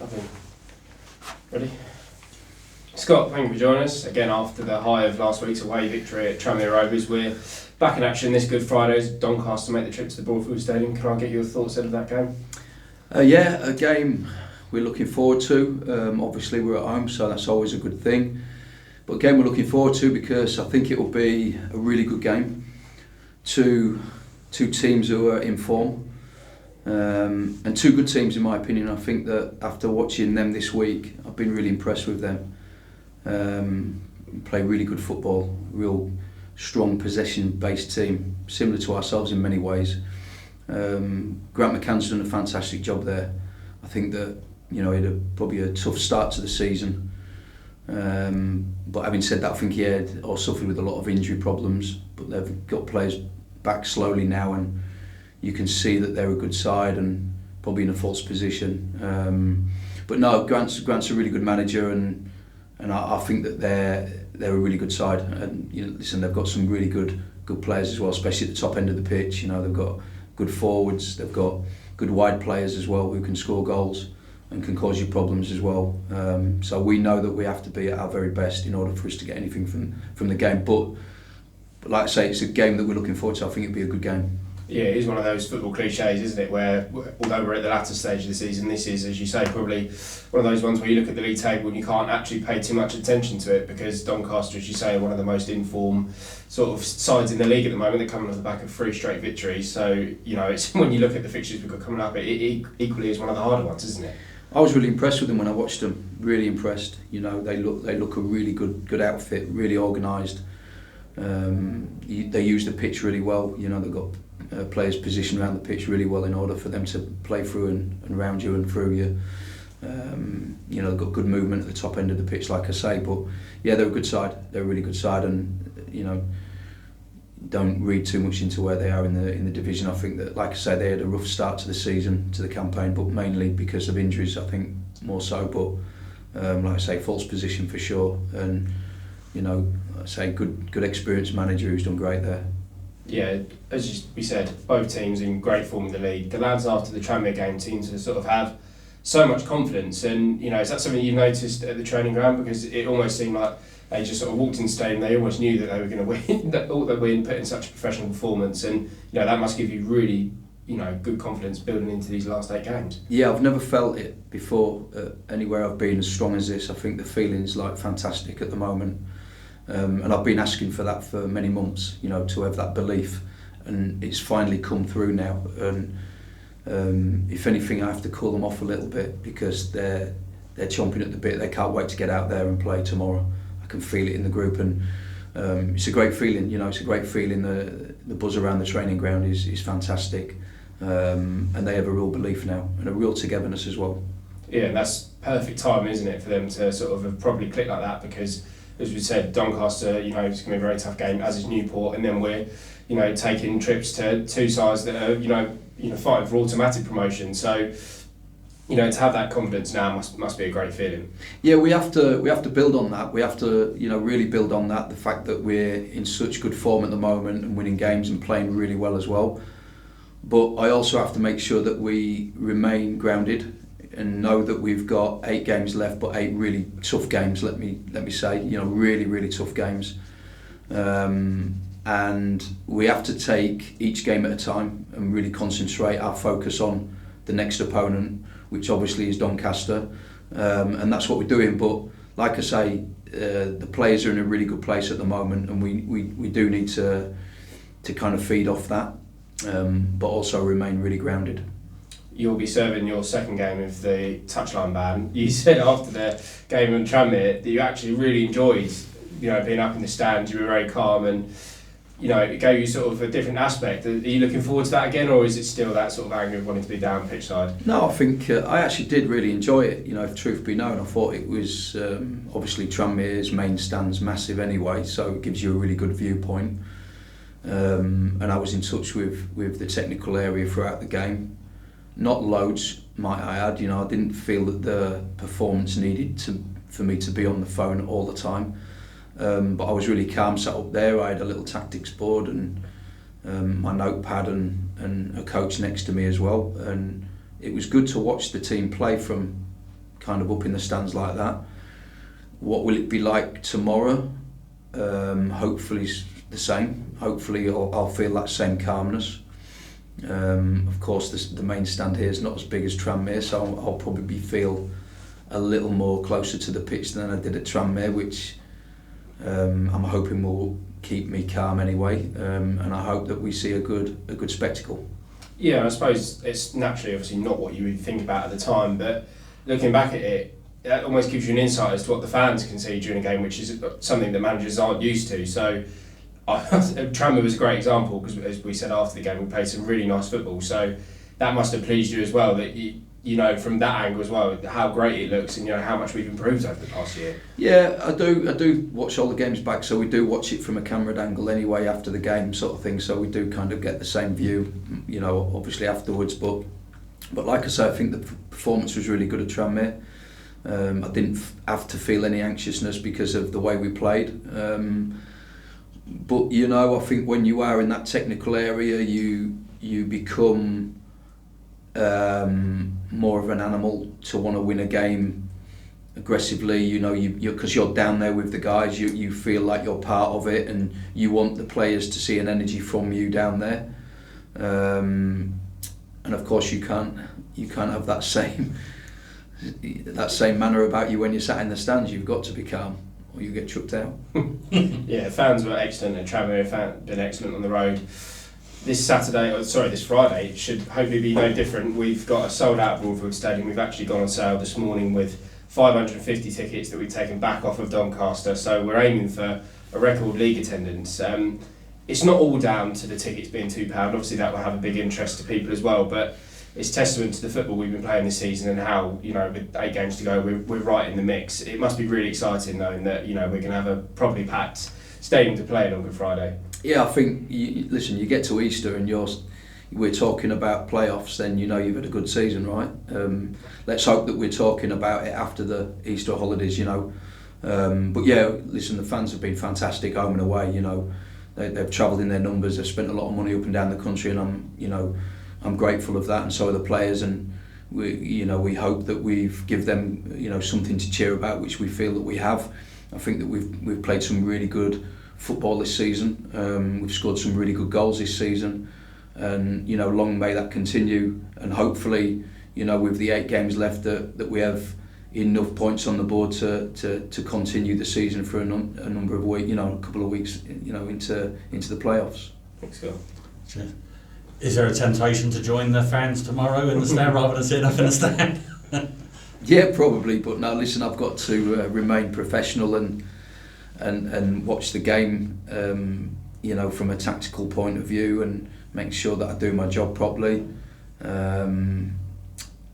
Lovely. Ready? Scott, thank you for joining us. Again, after the high of last week's away victory at Tranmere Rovers, we're back in action this Good Friday as Doncaster make the trip to the Broadfield Stadium. Can I get your thoughts out of that game? Yeah, a game we're looking forward to. Obviously we're at home, so that's always a good thing. But a game we're looking forward to because I think it will be a really good game. Two teams who are in form. And two good teams in my opinion. I think that after watching them this week, I've been really impressed with them. Play really good football, real strong possession-based team, similar to ourselves in many ways. Grant McCann's done a fantastic job there. I think that he had probably a tough start to the season. But having said that, I think he had or suffered with a lot of injury problems. But they've got players back slowly now, and you can see that they're a good side and probably in a false position. But no, Grant's a really good manager, and I think that they're a really good side. And listen, they've got some really good players as well, especially at the top end of the pitch. They've got good forwards, they've got good wide players as well who can score goals and can cause you problems as well. So we know that we have to be at our very best in order for us to get anything from the game. But like I say, it's a game that we're looking forward to. I think it'll be a good game. Yeah, it is one of those football cliches, isn't it, where although we're at the latter stage of the season, this is, as you say, probably one of those ones where you look at the league table and you can't actually pay too much attention to it because Doncaster, as you say, are one of the most in-form sort of sides in the league at the moment. They're coming off the back of 3 straight victories, so it's when you look at the fixtures we've got coming up, it equally is one of the harder ones, isn't it? I was really impressed with them when I watched them, really impressed. They look a really good outfit, really organised. They use the pitch really well. They've got players positioned around the pitch really well in order for them to play through and round you and through you. They've got good movement at the top end of the pitch, like I say. But yeah, they're a good side. They're a really good side, and don't read too much into where they are in the division. I think that, like I say, they had a rough start to the season, to the campaign, but mainly because of injuries. I think more so. But like I say, false position for sure. And I say good experienced manager who's done great there. Yeah, as we said, both teams in great form in the league. The lads after the Tranmere game seem to sort of have so much confidence, and is that something you've noticed at the training ground? Because it almost seemed like they just sort of walked in the stadium, they almost knew that they were going to win, that put in such a professional performance, and that must give you really good confidence building into these last 8 games. Yeah, I've never felt it before anywhere I've been as strong as this. I think the feeling's fantastic at the moment. And I've been asking for that for many months, to have that belief, and it's finally come through now. And if anything, I have to cool them off a little bit because they're chomping at the bit. They can't wait to get out there and play tomorrow. I can feel it in the group, and it's a great feeling. It's a great feeling. The buzz around the training ground is fantastic, and they have a real belief now and a real togetherness as well. Yeah, and that's perfect time, isn't it, for them to sort of have probably clicked like that because, as we said, Doncaster, it's going to be a very tough game, as is Newport, and then we're, taking trips to 2 sides that are, fighting for automatic promotion. So, to have that confidence now must be a great feeling. Yeah, we have to build on that. We have to, really build on that. The fact that we're in such good form at the moment and winning games and playing really well as well. But I also have to make sure that we remain grounded and know that we've got 8 games left, but 8 really tough games. Let me say, really tough games, and we have to take each game at a time and really concentrate our focus on the next opponent, which obviously is Doncaster, and that's what we're doing. But like I say, the players are in a really good place at the moment, and we do need to kind of feed off that, but also remain really grounded. You'll be serving your second game of the touchline ban. You said after the game in Tranmere that you actually really enjoyed, being up in the stands. You were very calm, and it gave you sort of a different aspect. Are you looking forward to that again, or is it still that sort of anger of wanting to be down pitch side? No, I think I actually did really enjoy it. If truth be known, I thought it was obviously Tranmere's main stand's massive anyway, so it gives you a really good viewpoint. And I was in touch with the technical area throughout the game. Not loads, might I add. I didn't feel that the performance needed for me to be on the phone all the time. But I was really calm, sat up there. I had a little tactics board and my notepad and a coach next to me as well. And it was good to watch the team play from kind of up in the stands like that. What will it be like tomorrow? Hopefully the same. Hopefully I'll feel that same calmness. Of course the main stand here is not as big as Tranmere, so I'll probably feel a little more closer to the pitch than I did at Tranmere, which I'm hoping will keep me calm anyway, and I hope that we see a good spectacle. Yeah, I suppose it's naturally obviously not what you would think about at the time, but looking back at it, that almost gives you an insight as to what the fans can see during a game, which is something that managers aren't used to. So Tranmere was a great example because, as we said after the game, we played some really nice football. So that must have pleased you as well, that you know, from that angle as well, how great it looks and, you know, how much we've improved over the past year. Yeah, I do watch all the games back, so we do watch it from a camera angle anyway after the game sort of thing, so we do kind of get the same view, you know, obviously afterwards, but like I say, I think the performance was really good at Tranmere. I didn't have to feel any anxiousness because of the way we played. But, you know, I think when you are in that technical area, you become more of an animal to want to win a game aggressively, you know, because you're down there with the guys, you feel like you're part of it, and you want the players to see an energy from you down there, and of course you can't have that same manner about you when you're sat in the stands. You've got to be calm or you get chucked out. Yeah, fans were excellent at Tranmere, have been excellent on the road. This Friday, it should hopefully be no different. We've got a sold out Broadfield Stadium. We've actually gone on sale this morning with 550 tickets that we've taken back off of Doncaster, so we're aiming for a record league attendance. It's not all down to the tickets being £2, obviously that will have a big interest to people as well, but it's testament to the football we've been playing this season and how, you know, with 8 games to go, we're right in the mix. It must be really exciting knowing that, you know, we're going to have a properly packed stadium to play on Good Friday. Yeah, I think, listen, you get to Easter and we're talking about playoffs, then you know you've had a good season, right? Let's hope that we're talking about it after the Easter holidays, you know. But yeah, listen, the fans have been fantastic home and away, you know. They've travelled in their numbers, they've spent a lot of money up and down the country, and I'm grateful of that, and so are the players, and we hope that we've give them, you know, something to cheer about, which we feel that we have. I think that we've played some really good football this season. We've scored some really good goals this season, and, you know, long may that continue, and hopefully, you know, with the 8 games left, that we have enough points on the board to continue the season for a number of weeks, you know, a couple of weeks, you know, into the playoffs. Thanks, Scott. Yeah. Is there a temptation to join the fans tomorrow in the stand rather than sitting up in the stand? Yeah, probably, but no, listen, I've got to remain professional and watch the game, you know, from a tactical point of view, and make sure that I do my job properly. And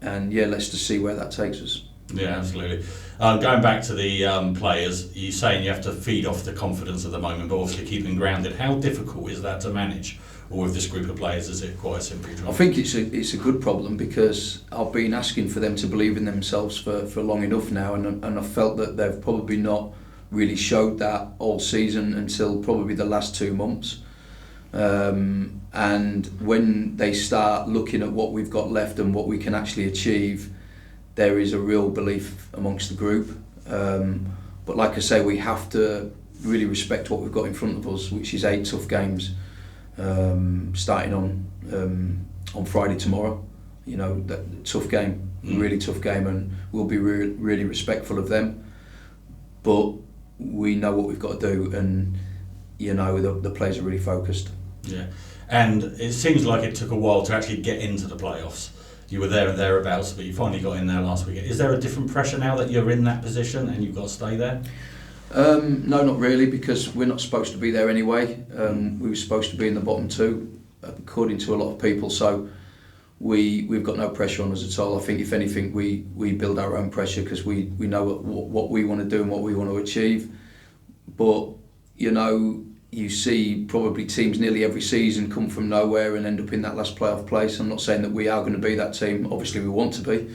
yeah, let's just see where that takes us. Yeah, absolutely. Going back to the players, you're saying you have to feed off the confidence at the moment, but obviously keeping grounded. How difficult is that to manage? Or with this group of players, is it quite a simple job? I think it's a good problem, because I've been asking for them to believe in themselves for long enough now, and I felt that they've probably not really showed that all season until probably the last 2 months. And when they start looking at what we've got left and what we can actually achieve, there is a real belief amongst the group. But like I say, we have to really respect what we've got in front of us, which is 8 tough games. Starting on Friday tomorrow, you know, that tough game, really tough game, and we'll be really respectful of them. But we know what we've got to do, and, you know, the players are really focused. Yeah, and it seems like it took a while to actually get into the playoffs. You were there and thereabouts, but you finally got in there last weekend. Is there a different pressure now that you're in that position and you've got to stay there? No, not really, because we're not supposed to be there anyway. We were supposed to be in the bottom 2, according to a lot of people, so we've got no pressure on us at all. I think, if anything, we build our own pressure, because we know what we want to do and what we want to achieve. But, you know, you see probably teams nearly every season come from nowhere and end up in that last playoff place. I'm not saying that we are going to be that team, obviously we want to be.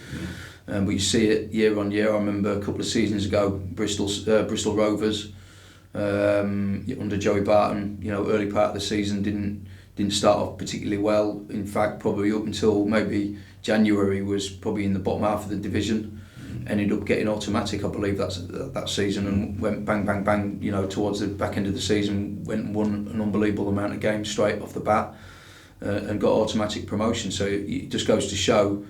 But you see it year on year. I remember a couple of seasons ago, Bristol Rovers, under Joey Barton, you know, early part of the season didn't start off particularly well. In fact, probably up until maybe January was probably in the bottom half of the division. ended up getting automatic, I believe, that season, and went bang, bang, bang, you know, towards the back end of the season, went and won an unbelievable amount of games straight off the bat, and got automatic promotion. So it just goes to show,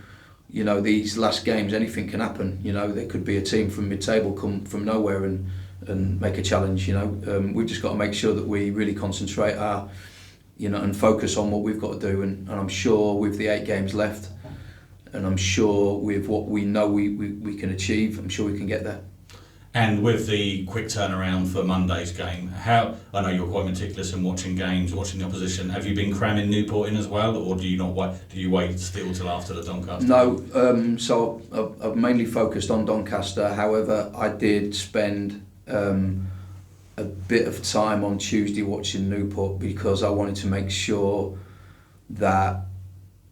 you know, these last games, anything can happen. You know, there could be a team from mid-table come from nowhere and make a challenge. You know, we've just got to make sure that we really concentrate and focus on what we've got to do. And I'm sure with the 8 games left, and I'm sure with what we know we can achieve, I'm sure we can get there. And with the quick turnaround for Monday's game, I know you're quite meticulous in watching games, watching the opposition. Have you been cramming Newport in as well, or do you not wait? Do you wait still till after the Doncaster? No, so I've mainly focused on Doncaster. However, I did spend a bit of time on Tuesday watching Newport, because I wanted to make sure that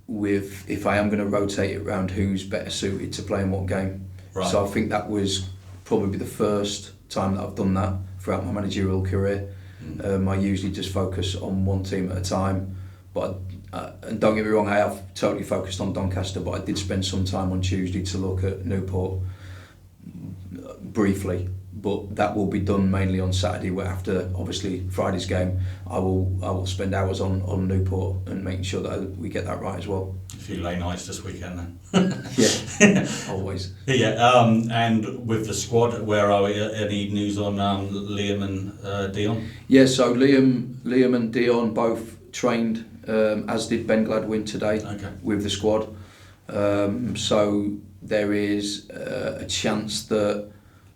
if I am going to rotate it around, who's better suited to play in what game. Right. So I think that was probably the first time that I've done that throughout my managerial career. I usually just focus on one team at a time, but and don't get me wrong, I have totally focused on Doncaster, but I did spend some time on Tuesday to look at Newport briefly. But that will be done mainly on Saturday, where after obviously Friday's game, I will spend hours on Newport and making sure that we get that right as well. A few late nights this weekend then. Yeah, always. Yeah, and with the squad, where are we? Any news on Liam and Dion? Yeah, so Liam and Dion both trained, as did Ben Gladwin today, with the squad. So there is a chance that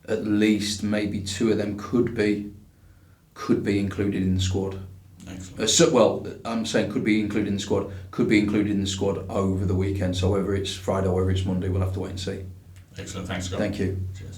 at least maybe 2 of them could be included in the squad. Excellent. I'm saying could be included in the squad over the weekend. So whether it's Friday or whether it's Monday, we'll have to wait and see. Excellent. Thanks, Scott. Thank you. Cheers.